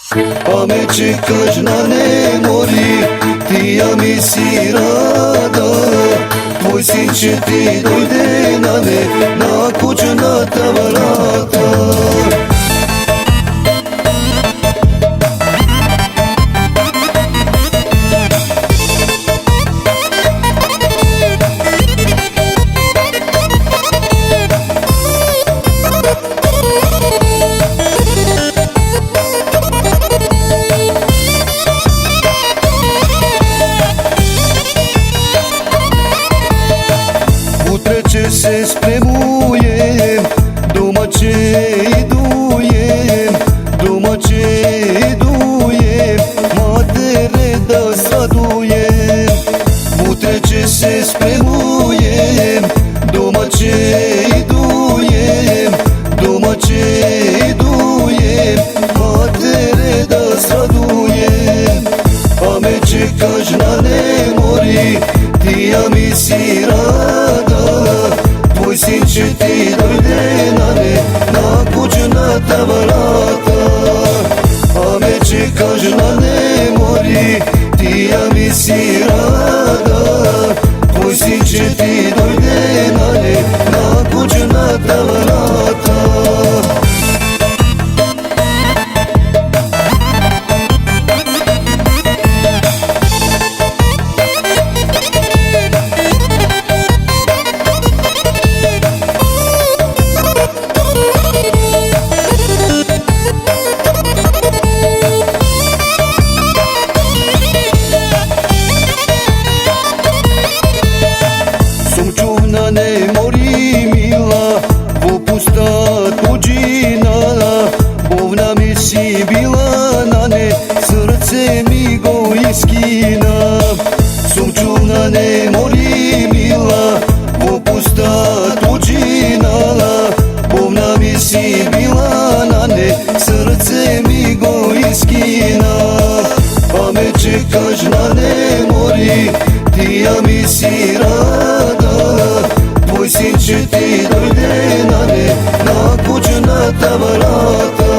Pa me čekaš na nemori, ti ja mi si rada. Tvoj sin će ti dojde na me, na kuću na ta vrata. Utreće se spremujem, domaće idujem, domaće idujem, matere da sradujem. Utreće se spremujem, domaće idujem, domaće idujem, matere da sradujem. Pa me čekaš na nemori, ti ja mi si rada. Tvoj sin će ti dojde na me, na kuću na ta vrata. Pa me čekaš na nemori, ti ja mi si rada. Tvoj sin će ti dojde na me, na kuću na ta vrata. Na nemori mila, popusta tuđina, bovna mi si bila na ne, srce mi go iskina. Sumču na nemori mila, popusta tuđina, bovna mi si bila na ne, srce mi go iskina. Pa me čekaš na nemori, ti ja mi si rada. Tvoj sin će ti dojde na me, na kuću na ta vrata.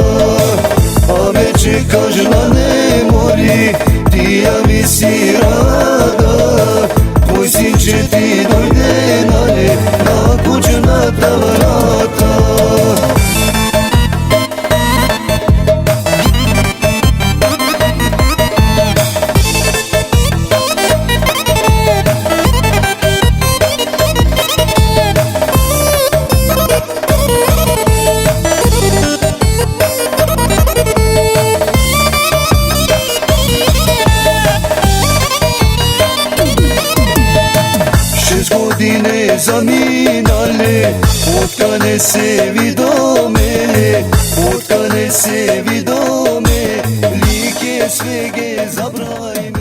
Pa me čekaš na nemori, ti ja mi si rada. Tvoj sin će ti dojde na me, na kuću na ta vrata. Godine zaminale, potkane se vidome, potkane se vidome, like svege zabrajme.